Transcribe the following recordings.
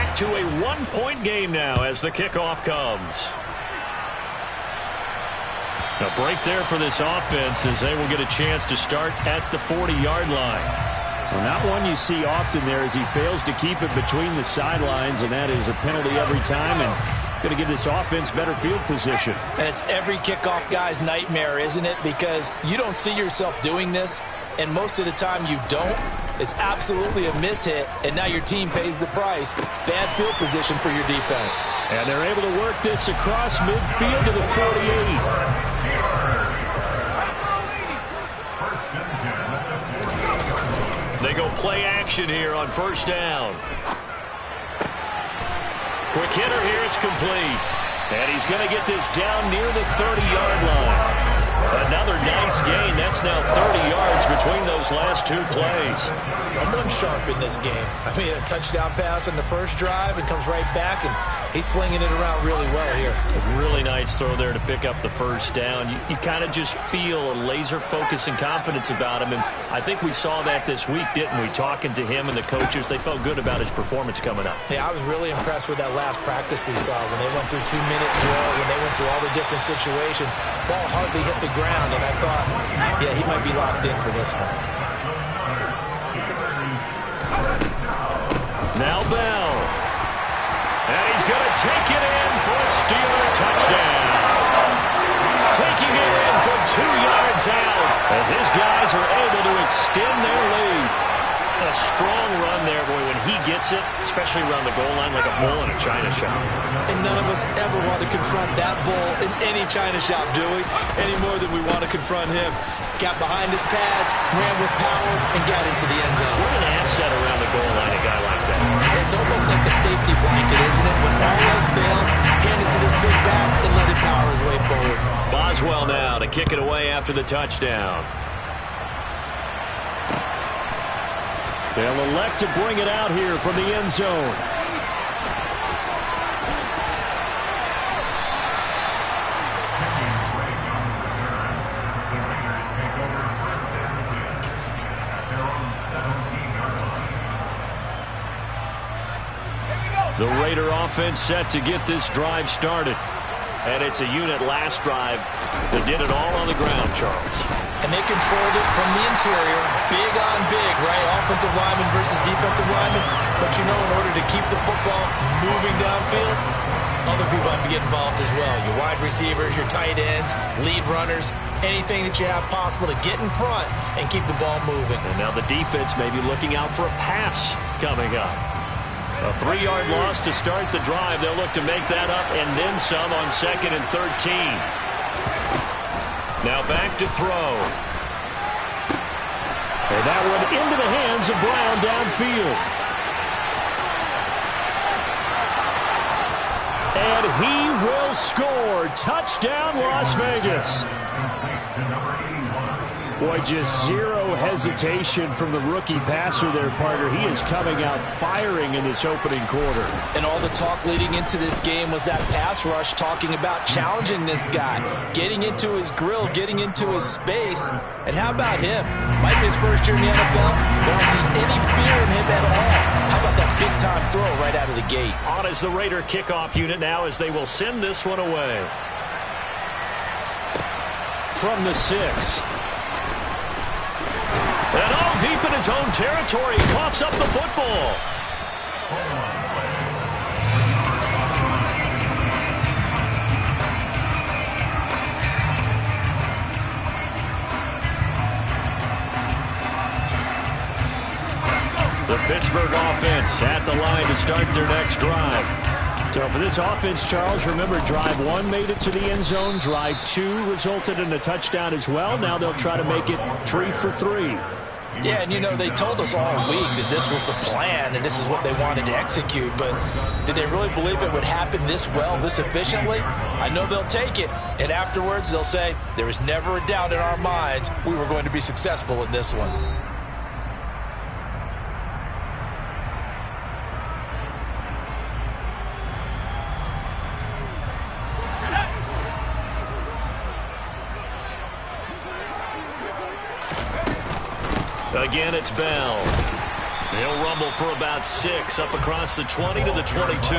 back to a one-point game now as the kickoff comes. A break there for this offense as they will get a chance to start at the 40-yard line. Well, not one you see often there as he fails to keep it between the sidelines, and that is a penalty every time, and going to give this offense better field position. And it's every kickoff guy's nightmare, isn't it? Because you don't see yourself doing this, and most of the time you don't. It's absolutely a mishit, and now your team pays the price. Bad field position for your defense. And they're able to work this across midfield to the 48. They go play action here on first down. Quick hitter here, it's complete. And he's going to get this down near the 30-yard line. Another nice gain. That's now 30 yards between those last two plays. Someone's sharp in this game. I mean, a touchdown pass on the first drive and comes right back, and he's flinging it around really well here. A really nice throw there to pick up the first down. You kind of just feel a laser focus and confidence about him, and I think we saw that this week, didn't we? Talking to him and the coaches, they felt good about his performance coming up. Yeah, I was really impressed with that last practice we saw when they went through 2-minute drill, when they went through all the different situations. Ball hardly hit the ground, and I thought, yeah, he might be locked in for this one. Now Bell. And he's going to take it in for a Steeler touchdown. Taking it in from 2 yards out as his guys are able to extend their lead. A strong run there, boy, when he gets it, especially around the goal line like a bull in a china shop. And none of us ever want to confront that bull in any china shop, do we? Any more than we want to confront him. Got behind his pads, ran with power, and got into the end zone. What an asset around the goal line, a guy like that. It's almost like a safety blanket, isn't it? When all else fails, hand it to this big back and let him power his way forward. Boswell now to kick it away after the touchdown. They'll elect to bring it out here from the end zone. The Raider offense set to get this drive started. And it's a unit last drive that did it all on the ground, Charles. And they controlled it from the interior, big on big, right? Offensive lineman versus defensive lineman. But you know, in order to keep the football moving downfield, other people have to get involved as well. Your wide receivers, your tight ends, lead runners, anything that you have possible to get in front and keep the ball moving. And now the defense may be looking out for a pass coming up. A 3-yard loss to start the drive. They'll look to make that up and then some on 2nd and 13. Now back to throw. And that one into the hands of Brown downfield. And he will score. Touchdown, Las Vegas. Boy, just zero hesitation from the rookie passer there, partner. He is coming out firing in this opening quarter. And all the talk leading into this game was that pass rush talking about challenging this guy, getting into his grill, getting into his space. And how about him? Might be his first year in the NFL, but I don't see any fear in him at all. How about that big-time throw right out of the gate? On is the Raider kickoff unit now as they will send this one away. From the 6. And all deep in his own territory, he coughs up the football. The Pittsburgh offense at the line to start their next drive. So for this offense, Charles, remember drive 1 made it to the end zone. Drive 2 resulted in a touchdown as well. Now they'll try to make it 3 for 3. Yeah, and you know, they told us all week that this was the plan and this is what they wanted to execute, but did they really believe it would happen this well, this efficiently? I know they'll take it, and afterwards they'll say, there was never a doubt in our minds we were going to be successful in this one. Again, it's Bell. They'll rumble for about 6 up across the 20 to the 22.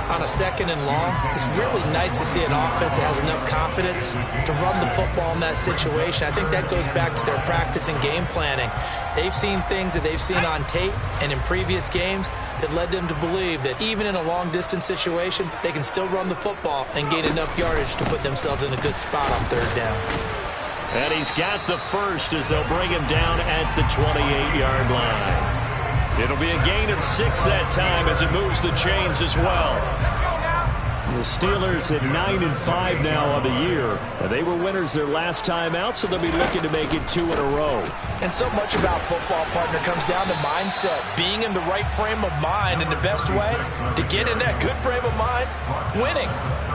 On a 2nd and long, it's really nice to see an offense that has enough confidence to run the football in that situation. I think that goes back to their practice and game planning. They've seen things that they've seen on tape and in previous games that led them to believe that even in a long-distance situation, they can still run the football and gain enough yardage to put themselves in a good spot on 3rd down. And he's got the first as they'll bring him down at the 28-yard line. It'll be a gain of 6 that time as it moves the chains as well. The Steelers at 9-5 now on the year. They were winners their last time out, so they'll be looking to make it 2 in a row. And so much about football, partner, comes down to mindset. Being in the right frame of mind, and the best way to get in that good frame of mind, winning.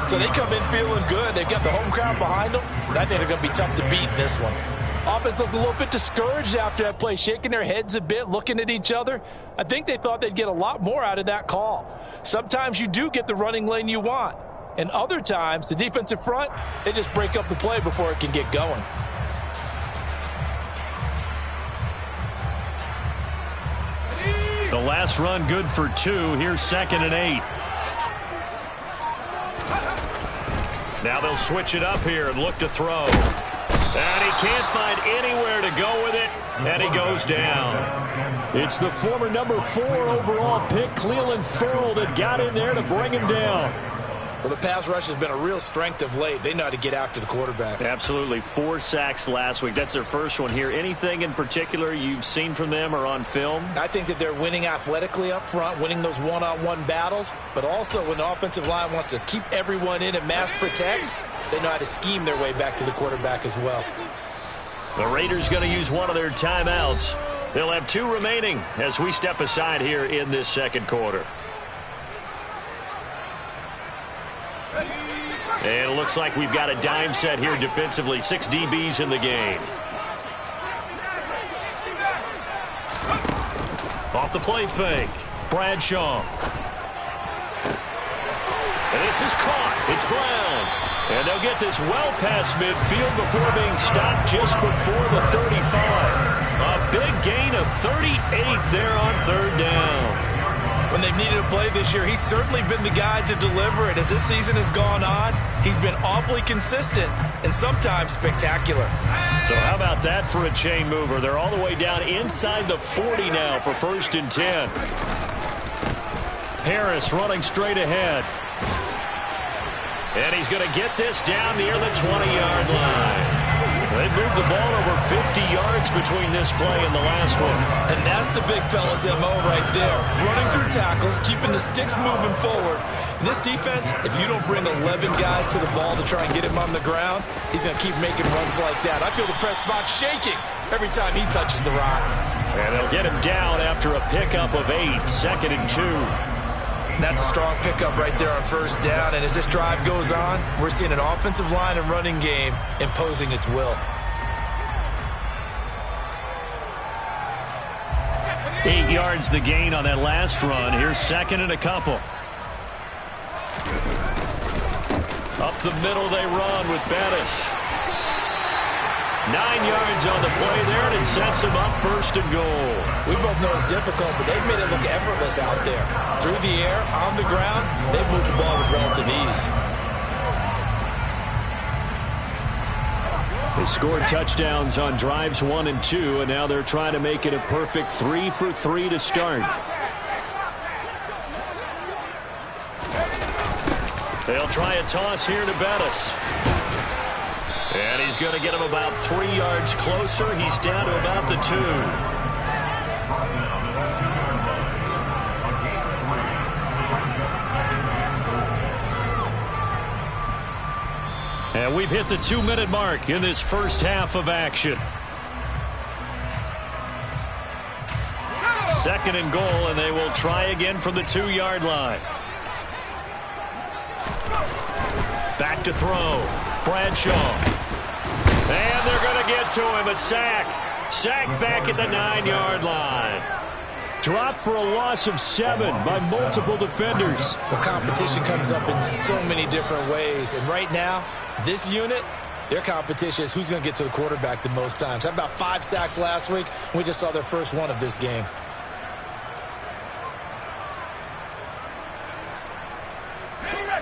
So they come in feeling good. They've got the home crowd behind them, and I think they're going to be tough to beat in this one. Offense looked a little bit discouraged after that play, shaking their heads a bit, looking at each other. I think they thought they'd get a lot more out of that call. Sometimes you do get the running lane you want, and other times the defensive front, they just break up the play before it can get going. The last run good for 2. Here's 2nd and 8. Now they'll switch it up here and look to throw. And he can't find anywhere to go with it, and he goes down. It's the former number 4 overall pick, Cleveland Ferrell, that got in there to bring him down. Well, the pass rush has been a real strength of late. They know how to get after the quarterback. Absolutely. 4 sacks last week. That's their first one here. Anything in particular you've seen from them or on film? I think that they're winning athletically up front, winning those one-on-one battles, but also when the offensive line wants to keep everyone in and mass protect, they know how to scheme their way back to the quarterback as well. The Raiders going to use one of their timeouts. They'll have 2 remaining as we step aside here in this 2nd quarter. And it looks like we've got a dime set here defensively. 6 DBs in the game. Off the play fake. Bradshaw. And this is caught. It's Brown. And they'll get this well past midfield before being stopped just before the 35. A big gain of 38 there on 3rd down. When they've needed a play this year, he's certainly been the guy to deliver it. As this season has gone on, he's been awfully consistent and sometimes spectacular. So how about that for a chain mover? They're all the way down inside the 40 now for 1st and 10. Harris running straight ahead. And he's going to get this down near the 20-yard line. They've moved the ball over 50 yards between this play and the last one. And that's the big fella's MO right there. Running through tackles, keeping the sticks moving forward. And this defense, if you don't bring 11 guys to the ball to try and get him on the ground, he's going to keep making runs like that. I feel the press box shaking every time he touches the rock. And they'll get him down after a pickup of 8, 2nd and 2. And that's a strong pickup right there on 1st down. And as this drive goes on, we're seeing an offensive line and running game imposing its will. 8 yards the gain on that last run. Here's 2nd and a couple. Up the middle they run with Bettis. 9 yards on the play there, and it sets him up 1st and goal. We both know it's difficult, but they've made it look effortless out there. Through the air, on the ground, they've moved the ball with relative ease. They scored touchdowns on drives 1 and 2, and now they're trying to make it a perfect 3 for 3 to start. They'll try a toss here to Bettis. And he's going to get him about 3 yards closer. He's down to about the 2. And we've hit the 2-minute mark in this first half of action. 2nd and goal, and they will try again from the 2-yard line. Back to throw. Bradshaw. And they're going to get to him. A sack. Sacked back at the 9-yard line. Dropped for a loss of 7 by multiple defenders. The competition comes up in so many different ways. And right now, this unit, Their competition is who's going to get to the quarterback the most times. How about 5 sacks last week? We just saw their first one of this game.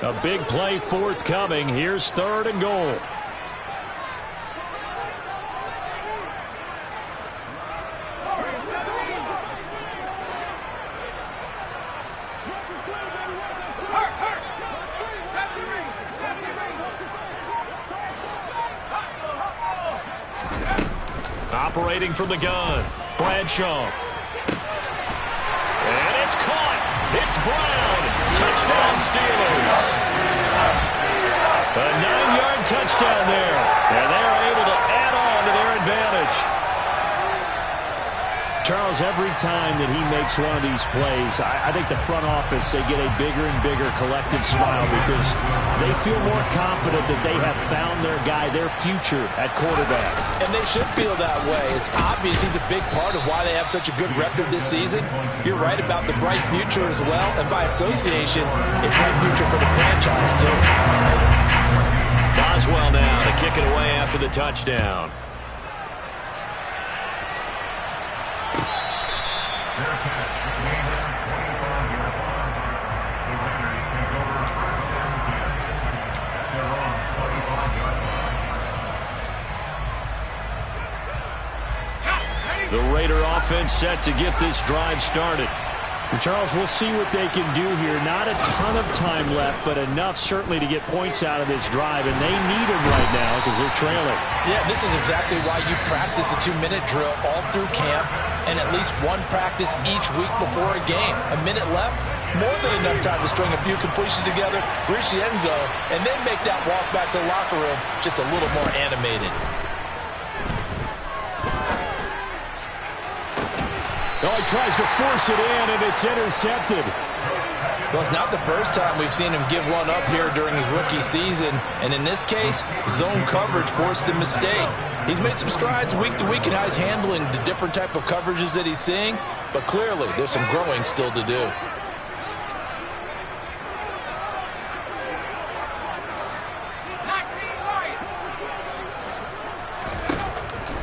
A big play forthcoming. Here's 3rd and goal. Operating from the gun, Bradshaw. And it's caught. It's Brown. Touchdown, Steelers. A 9-yard touchdown there. And they're able to add on to their advantage. Charles, every time that he makes one of these plays, I think the front office, they get a bigger and bigger collective smile because they feel more confident that they have found their guy, their future at quarterback. And they should feel that way. It's obvious he's a big part of why they have such a good record this season. You're right about the bright future as well, and by association, a bright future for the franchise too. Boswell now to kick it away after the touchdown. The Raider offense set to get this drive started. And Charles, we'll see what they can do here. Not a ton of time left, but enough certainly to get points out of this drive, and they need them right now because they're trailing. Yeah, this is exactly why you practice a 2-minute drill all through camp and at least one practice each week before a game. A minute left, more than enough time to string a few completions together, reach the end zone, and then make that walk back to the locker room just a little more animated. Oh, he tries to force it in, and it's intercepted. Well, it's not the first time we've seen him give one up here during his rookie season. And in this case, zone coverage forced the mistake. He's made some strides week to week in how he's handling the different type of coverages that he's seeing. But clearly, there's some growing still to do.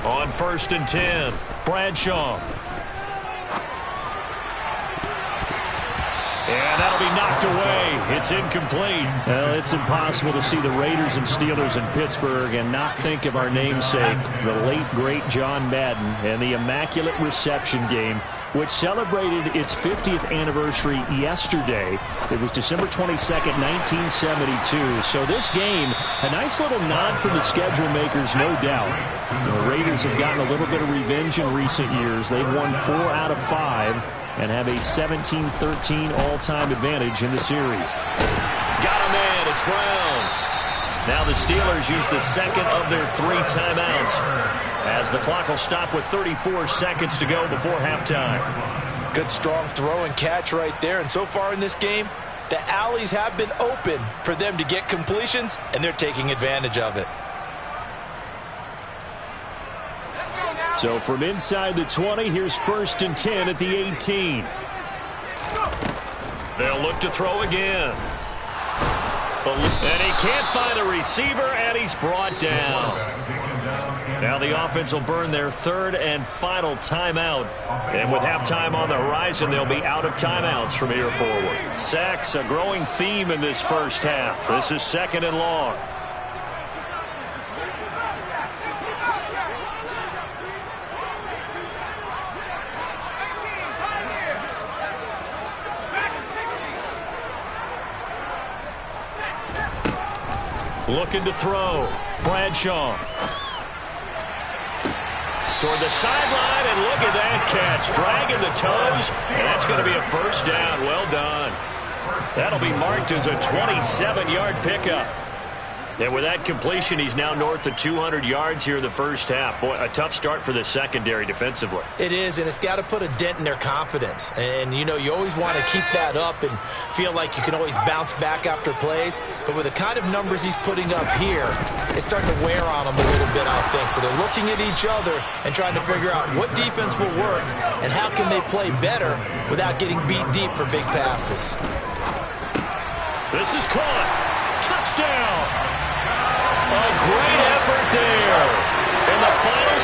On 1st and 10, Bradshaw. And that'll be knocked away. It's incomplete. Well, it's impossible to see the Raiders and Steelers in Pittsburgh and not think of our namesake, the late, great John Madden, and the Immaculate Reception game, which celebrated its 50th anniversary yesterday. It was December 22nd, 1972. So this game, a nice little nod from the schedule makers, no doubt. The Raiders have gotten a little bit of revenge in recent years. They've won 4 out of 5. And have a 17-13 all-time advantage in the series. Got a man. It's Brown. Now the Steelers use the second of their 3 timeouts as the clock will stop with 34 seconds to go before halftime. Good strong throw and catch right there. And so far in this game, the alleys have been open for them to get completions, and they're taking advantage of it. So from inside the 20, here's 1st and 10 at the 18. They'll look to throw again. And he can't find a receiver, and he's brought down. Now the offense will burn their 3rd and final timeout. And with halftime on the horizon, they'll be out of timeouts from here forward. Sacks, a growing theme in this first half. This is 2nd and long. Looking to throw. Bradshaw. Toward the sideline, and look at that catch. Dragging the toes, and that's going to be a first down. Well done. That'll be marked as a 27-yard pickup. And with that completion, he's now north of 200 yards here in the first half. Boy, a tough start for the secondary defensively. It is, and it's got to put a dent in their confidence. And, you know, you always want to keep that up and feel like you can always bounce back after plays. But with the kind of numbers he's putting up here, it's starting to wear on them a little bit, I think. So they're looking at each other and trying to figure out what defense will work and how can they play better without getting beat deep for big passes. This is caught. Touchdown. A great effort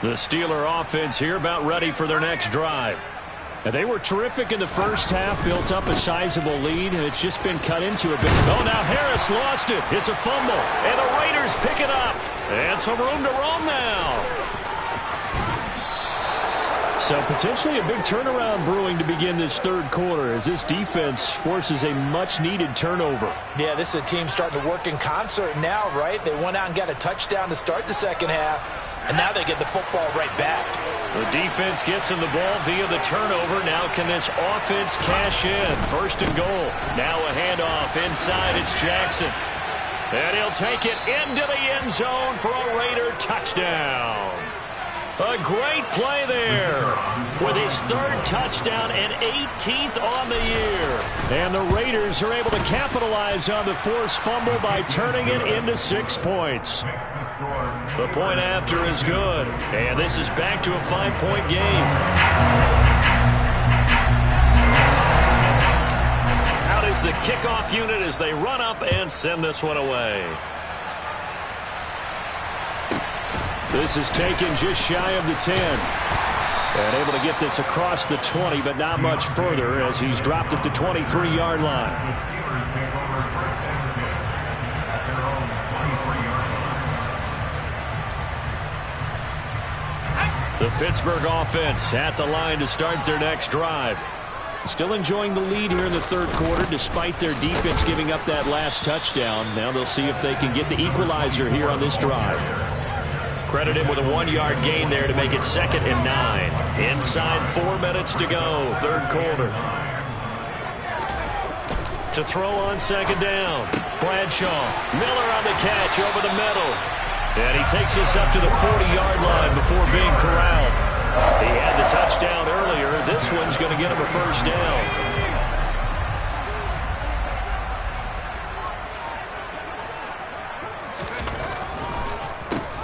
The Steeler offense here about ready for their next drive. And they were terrific in the first half, built up a sizable lead, and it's just been cut into a bit. Oh, now Harris lost it. It's a fumble, and the Raiders pick it up. And some room to roam now. So potentially a big turnaround brewing to begin this third quarter as this defense forces a much-needed turnover. Yeah, this is a team starting to work in concert now, right? They went out and got a touchdown to start the second half, and now they get the football right back. The defense gets him the ball via the turnover. Now can this offense cash in? First and goal. Now a handoff inside. It's Jackson. And he'll take it into the end zone for a Raider touchdown. A great play there with his third touchdown and 18th on the year. And the Raiders are able to capitalize on the forced fumble by turning it into 6 points. The point after is good. And this is back to a 5-point game. Out is the kickoff unit as they run up and send this one away. This is taken just shy of the 10. And able to get this across the 20, but not much further as he's dropped it to 23-yard line. The Pittsburgh offense at the line to start their next drive. Still enjoying the lead here in the third quarter despite their defense giving up that last touchdown. Now they'll see if they can get the equalizer here on this drive. Credited with a 1-yard gain there to make it 2nd and 9. Inside 4 minutes to go, third quarter. To throw on second down. Bradshaw. Miller on the catch over the middle. And he takes this up to the 40-yard line before being corralled. He had the touchdown earlier. This one's going to get him a first down.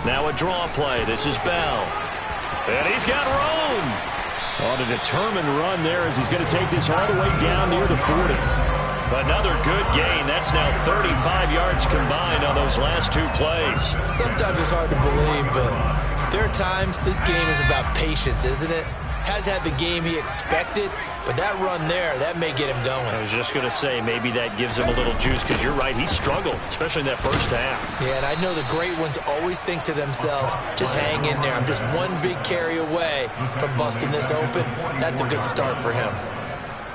Now a draw play. This is Bell. And he's got room. On a determined run there as he's going to take this all the way down near the 40. Another good gain. That's now 35 yards combined on those last 2 plays. Sometimes it's hard to believe, but there are times this game is about patience, isn't it? Has had the game he expected, but that run there, that may get him going. I was just going to say maybe that gives him a little juice because you're right, he struggled, especially in that first half. Yeah, and I know the great ones always think to themselves, just hang in there. I'm just one big carry away from busting this open. That's a good start for him.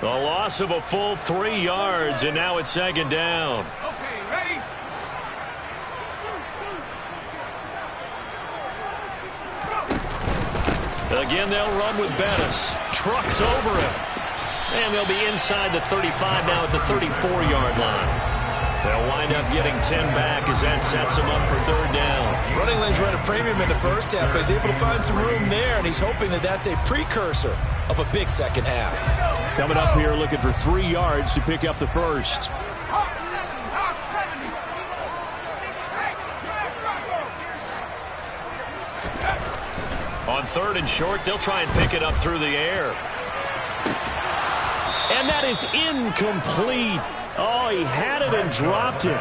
A loss of a full 3 yards, and now it's 2nd down. Okay, ready? Again, they'll run with Bettis. Trucks over him. And they'll be inside the 35 now at the 34-yard line. They'll wind up getting 10 back as that sets them up for 3rd down. Running lanes run a premium in the first half, but he's able to find some room there, and he's hoping that that's a precursor of a big second half. Coming up here looking for 3 yards to pick up the first. On 3rd and short, they'll try and pick it up through the air. And that is incomplete. Oh, he had it and dropped it.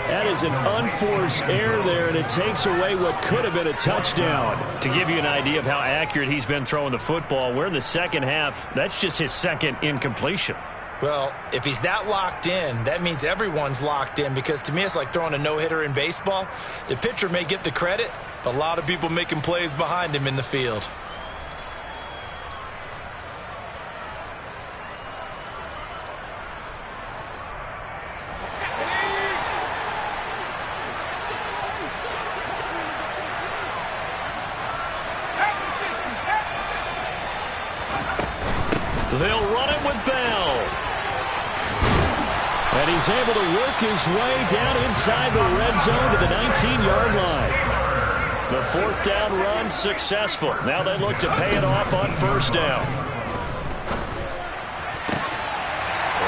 That is an unforced error there, and it takes away what could have been a touchdown. To give you an idea of how accurate he's been throwing the football, we're in the second half. That's just his 2nd incompletion. Well, if he's that locked in, that means everyone's locked in, because to me it's like throwing a no-hitter in baseball. The pitcher may get the credit, but a lot of people making plays behind him in the field. They'll run it with Bell. And he's able to work his way down inside the red zone to the 19-yard line. The 4th down run successful. Now they look to pay it off on 1st down.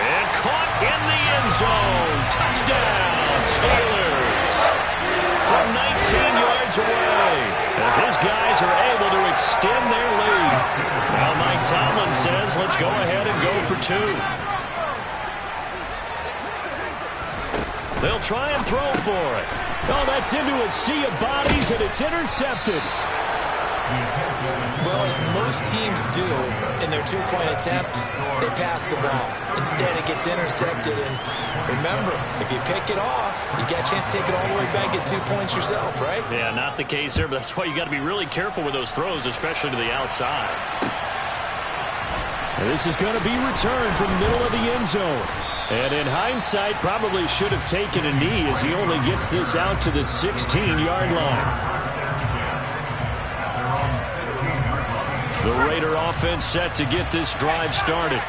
And caught in the end zone. Touchdown, Steelers. From 19 yards away, as his guys are able to extend their lead. Now Mike Tomlin says, let's go ahead and go for 2. They'll try and throw for it. Oh, that's into a sea of bodies, and it's intercepted. Well, as most teams do in their two-point attempt, they pass the ball. Instead, it gets intercepted. And remember, if you pick it off, you get a chance to take it all the way back, get 2 points yourself, right? Yeah, not the case here, but that's why you got to be really careful with those throws, especially to the outside. This is going to be returned from the middle of the end zone. And in hindsight, probably should have taken a knee as he only gets this out to the 16-yard line. The Raider offense set to get this drive started.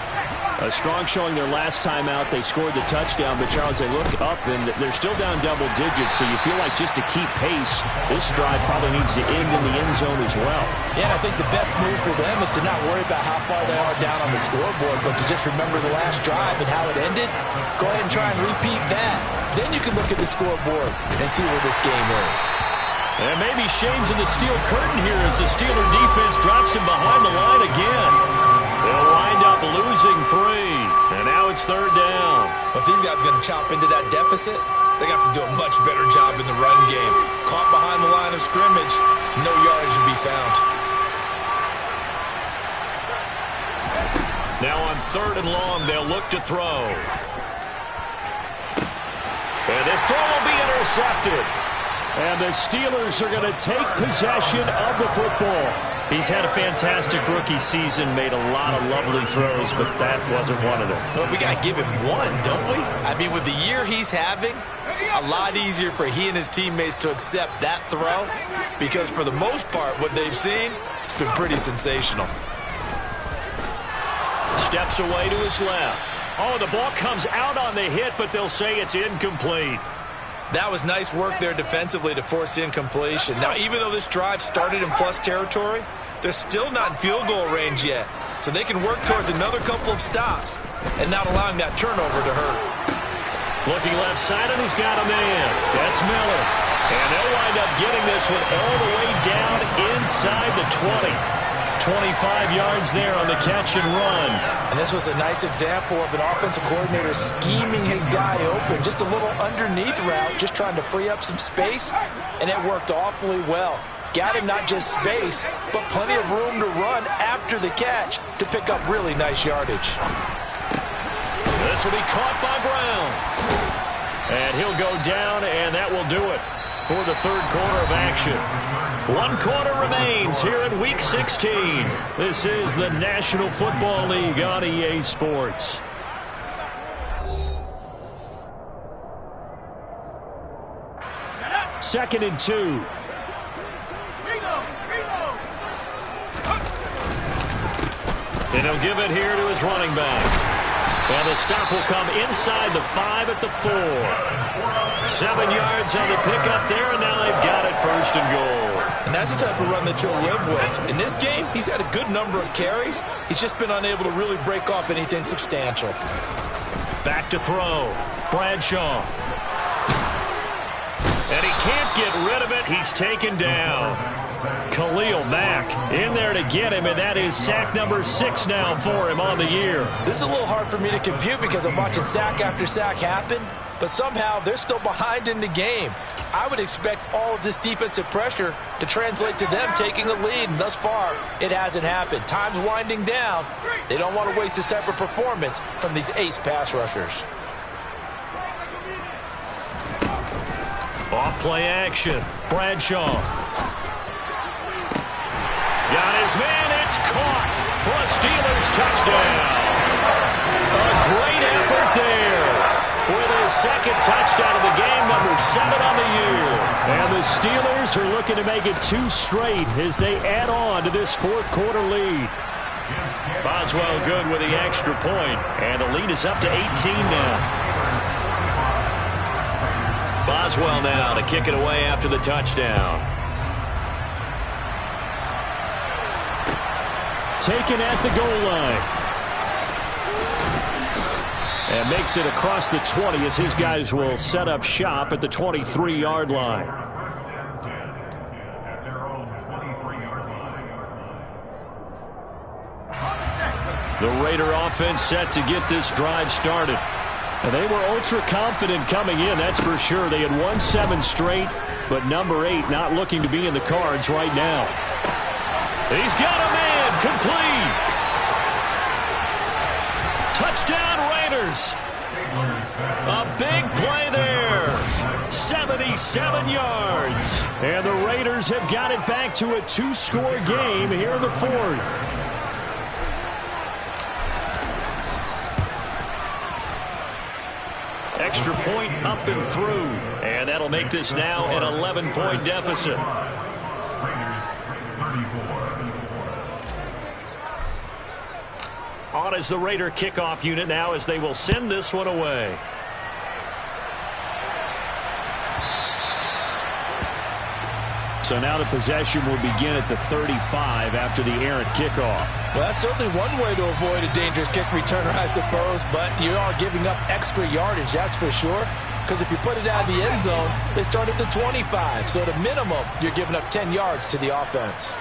A strong showing their last time out. They scored the touchdown, but Charles, they look up and they're still down double digits, so you feel like just to keep pace, this drive probably needs to end in the end zone as well. Yeah, and I think the best move for them is to not worry about how far they are down on the scoreboard, but to just remember the last drive and how it ended. Go ahead and try and repeat that. Then you can look at the scoreboard and see where this game is. And maybe Shane's in the steel curtain here as the Steeler defense drops him behind the line again. They'll wind up losing 3, and now it's 3rd down. But these guys are going to chop into that deficit. They got to do a much better job in the run game. Caught behind the line of scrimmage, no yardage to be found. Now on 3rd and long, they'll look to throw. And this throw will be intercepted. And the Steelers are going to take possession of the football. He's had a fantastic rookie season, made a lot of lovely throws, but that wasn't one of them. Well, we got to give him one, don't we? I mean, with the year he's having, a lot easier for he and his teammates to accept that throw because for the most part, what they've seen, it's been pretty sensational. Steps away to his left. Oh, the ball comes out on the hit, but they'll say it's incomplete. That was nice work there defensively to force incompletion. Now, even though this drive started in plus territory, they're still not in field goal range yet. So they can work towards another couple of stops and not allowing that turnover to hurt. Looking left side, and he's got a man. That's Miller. And they'll wind up getting this one all the way down inside the 20. 25 yards there on the catch and run. And this was a nice example of an offensive coordinator scheming his guy open. Just a little underneath route, just trying to free up some space, and it worked awfully well. Got him not just space, but plenty of room to run after the catch to pick up really nice yardage. This will be caught by Brown. And he'll go down, and that will do it for the 3rd quarter of action. 1 quarter remains here in Week 16. This is the National Football League on EA Sports. Second and 2. And he'll give it here to his running back. And the stop will come inside the 5 at the 4. 7 yards on the pickup there, and now they've got it 1st and goal. And that's the type of run that you'll live with. In this game, he's had a good number of carries. He's just been unable to really break off anything substantial. Back to throw. Bradshaw. And he can't get rid of it. He's taken down. Khalil Mack in there to get him, and that is sack number 6 now for him on the year. This is a little hard for me to compute because I'm watching sack after sack happen, but somehow they're still behind in the game. I would expect all of this defensive pressure to translate to them taking a lead, and thus far, it hasn't happened. Time's winding down. They don't want to waste this type of performance from these ace pass rushers. Off play action. Bradshaw. Got his man. It's caught for a Steelers touchdown. A great effort there. With his 2nd touchdown of the game, number 7 on the year. And the Steelers are looking to make it 2 straight as they add on to this 4th quarter lead. Boswell good with the extra point, and the lead is up to 18 now. Boswell now to kick it away after the touchdown. Taken at the goal line. And makes it across the 20 as his guys will set up shop at the 23-yard line. The Raider offense set to get this drive started. And they were ultra confident coming in, that's for sure. They had won 7 straight, but number 8 not looking to be in the cards right now. He's got a man complete. Touchdown Raiders. A big play there. 77 yards. And the Raiders have got it back to a 2-score game here in the fourth. Extra point up and through. And that'll make this now an 11-point deficit. On as the Raider kickoff unit now as they will send this one away. So now the possession will begin at the 35 after the errant kickoff. Well, that's certainly one way to avoid a dangerous kick returner, I suppose, but you are giving up extra yardage, that's for sure. Because if you put it out of the end zone, they start at the 25. So at a minimum, you're giving up 10 yards to the offense.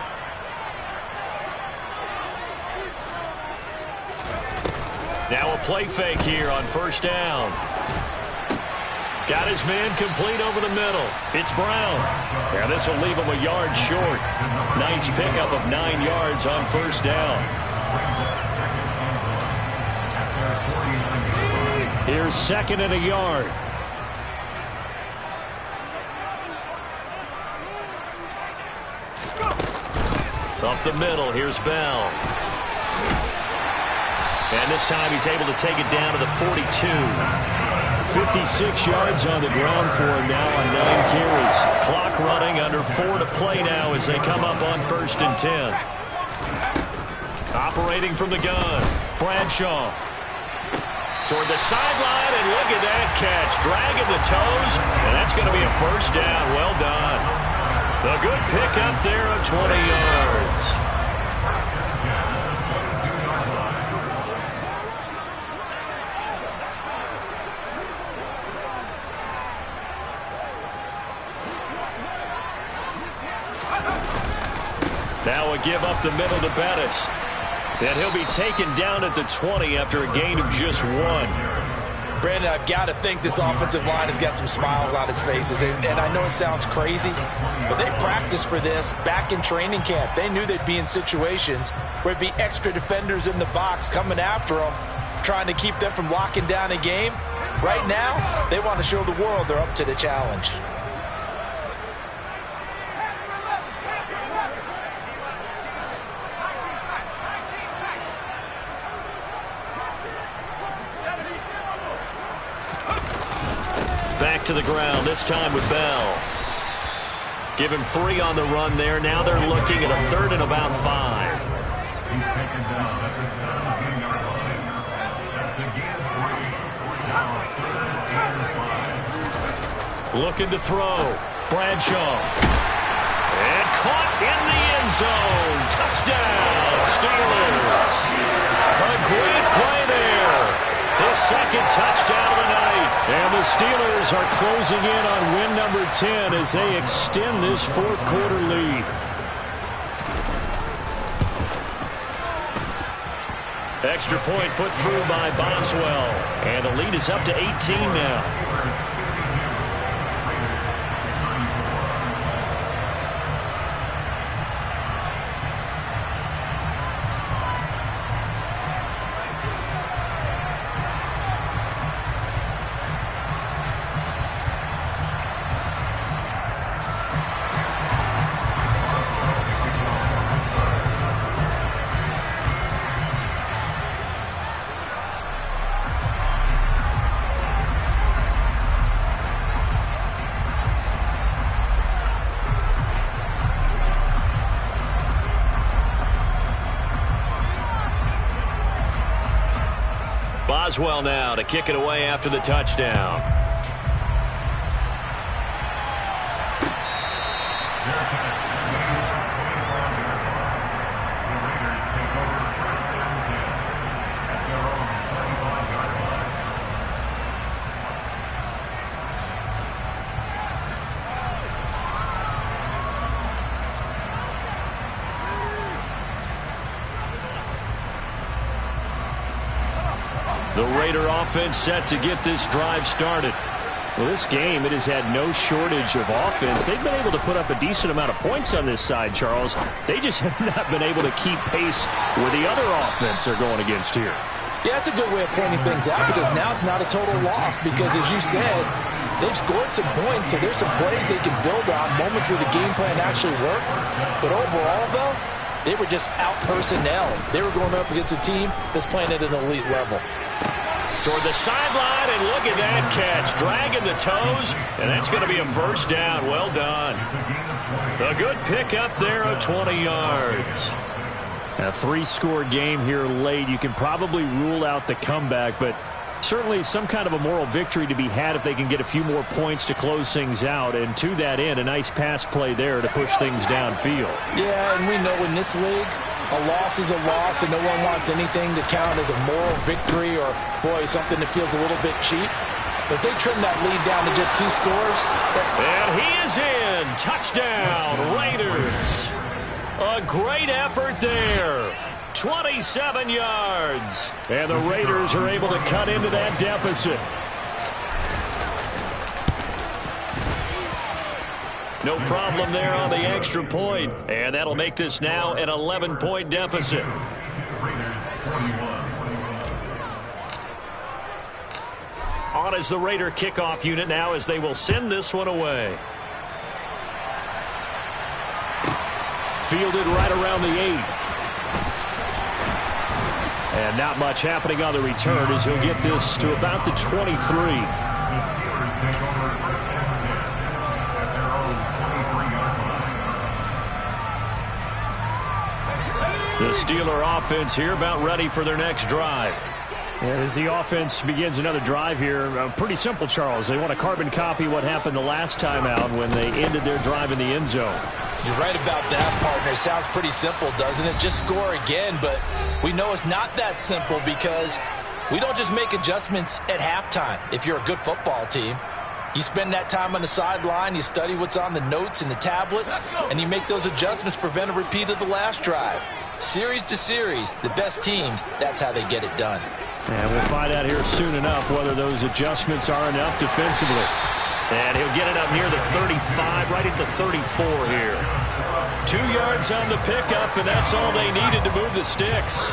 Now a play fake here on first down. Got his man complete over the middle. It's Brown. Yeah, this will leave him a yard short. Nice pickup of 9 yards on first down. Here's second and a yard. Up the middle, here's Bell. And this time he's able to take it down to the 42. 56 yards on the ground for him now on 9 carries. Clock running, under 4 to play now as they come up on 1st and 10. Operating from the gun, Bradshaw. Toward the sideline, and look at that catch. Dragging the toes, and that's going to be a first down. Well done. A good pickup there of 20 yards. Now a give up the middle to Bettis. And he'll be taken down at the 20 after a gain of just 1. Brandon, I've got to think this offensive line has got some smiles on its faces. And I know it sounds crazy, but they practiced for this back in training camp. They knew they'd be in situations where it'd be extra defenders in the box coming after them, trying to keep them from locking down a game. Right now, they want to show the world they're up to the challenge. Back to the ground, this time with Bell. Give him 3 on the run there. Now they're looking at a 3rd and about 5. He's taken down at the 17-yard line. That's again 3. Now 3rd and 5. Looking to throw. Bradshaw. And caught in the end zone. Touchdown, Steelers. A great play there. His second touchdown of the night. And the Steelers are closing in on win number 10 as they extend this 4th quarter lead. Extra point put through by Boswell. And the lead is up to 18 now. Boswell now to kick it away after the touchdown. The Raider offense set to get this drive started. Well, this game, it has had no shortage of offense. They've been able to put up a decent amount of points on this side, Charles. They just have not been able to keep pace with the other offense they're going against here. Yeah, that's a good way of pointing things out because now it's not a total loss because, as you said, they've scored some points, so there's some plays they can build on, moments where the game plan actually worked. But overall, though, they were just out-personnel. They were going up against a team that's playing at an elite level. Toward the sideline, and look at that catch. Dragging the toes, and that's going to be a first down. Well done. A good pickup there of 20 yards. A 3-score game here late. You can probably rule out the comeback, but certainly some kind of a moral victory to be had if they can get a few more points to close things out. And to that end, a nice pass play there to push things downfield. Yeah, and we know in this league, a loss is a loss, and no one wants anything to count as a moral victory or, boy, something that feels a little bit cheap. But if they trim that lead down to just 2 scores. And he is in. Touchdown, Raiders. A great effort there. 27 yards. And the Raiders are able to cut into that deficit. No problem there on the extra point. And that'll make this now an 11-point deficit. On is the Raider kickoff unit now as they will send this one away. Fielded right around the 8. And not much happening on the return as he'll get this to about the 23. The Steeler offense here about ready for their next drive. And as the offense begins another drive here, pretty simple, Charles. They want to carbon copy what happened the last time out when they ended their drive in the end zone. You're right about that, partner. It sounds pretty simple, doesn't it? Just score again, but we know it's not that simple because we don't just make adjustments at halftime. If you're a good football team, you spend that time on the sideline, you study what's on the notes and the tablets, and you make those adjustments to prevent a repeat of the last drive. Series to series, the best teams, that's how they get it done. And we'll find out here soon enough whether those adjustments are enough defensively. And he'll get it up near the 35, right at the 34 here. 2 yards on the pickup, and that's all they needed to move the sticks.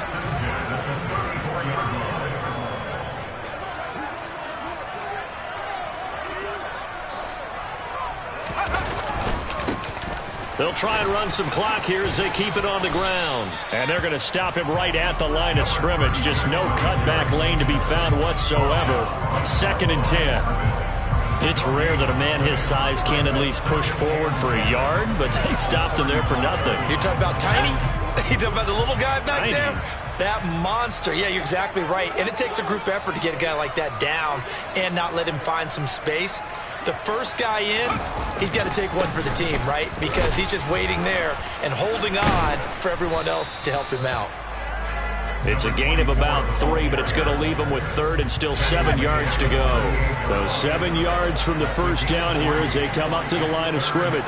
They'll try and run some clock here as they keep it on the ground. And they're going to stop him right at the line of scrimmage. Just no cutback lane to be found whatsoever. 2nd and 10. It's rare that a man his size can't at least push forward for a yard, but they stopped him there for nothing. You're talking about Tiny? You're talking about the little guy back there? That monster. Yeah, you're exactly right. And it takes a group effort to get a guy like that down and not let him find some space. The first guy in, he's got to take one for the team, right? Because he's just waiting there and holding on for everyone else to help him out. It's a gain of about 3, but it's going to leave him with 3rd and still 7 yards to go. So 7 yards from the first down here as they come up to the line of scrimmage.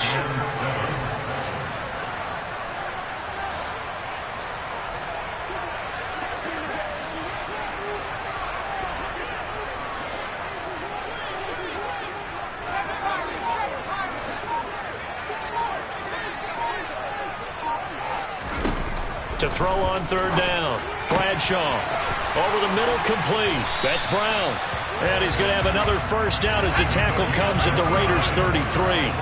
To throw on 3rd down. Bradshaw over the middle, complete. That's Brown. And he's going to have another first down as the tackle comes at the Raiders' 33.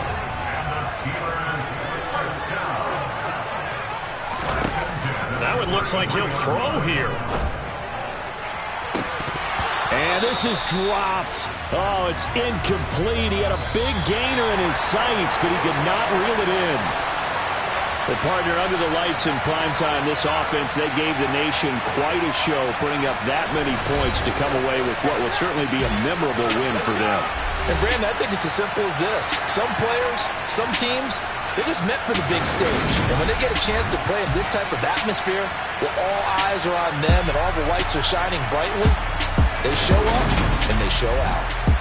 That one looks like he'll throw here. And this is dropped. Oh, it's incomplete. He had a big gainer in his sights, but he could not reel it in. Well, partner, under the lights in primetime, this offense, they gave the nation quite a show, putting up that many points to come away with what will certainly be a memorable win for them. And, Brandon, I think it's as simple as this. Some players, some teams, they're just meant for the big stage. And when they get a chance to play in this type of atmosphere, where all eyes are on them and all the lights are shining brightly, they show up and they show out.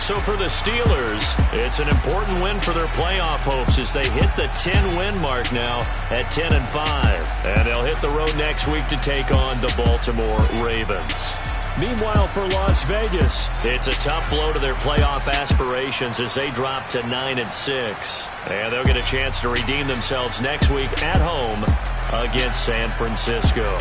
So for the Steelers, it's an important win for their playoff hopes as they hit the 10-win mark now at 10-5. And they'll hit the road next week to take on the Baltimore Ravens. Meanwhile, for Las Vegas, it's a tough blow to their playoff aspirations as they drop to 9-6. And they'll get a chance to redeem themselves next week at home against San Francisco.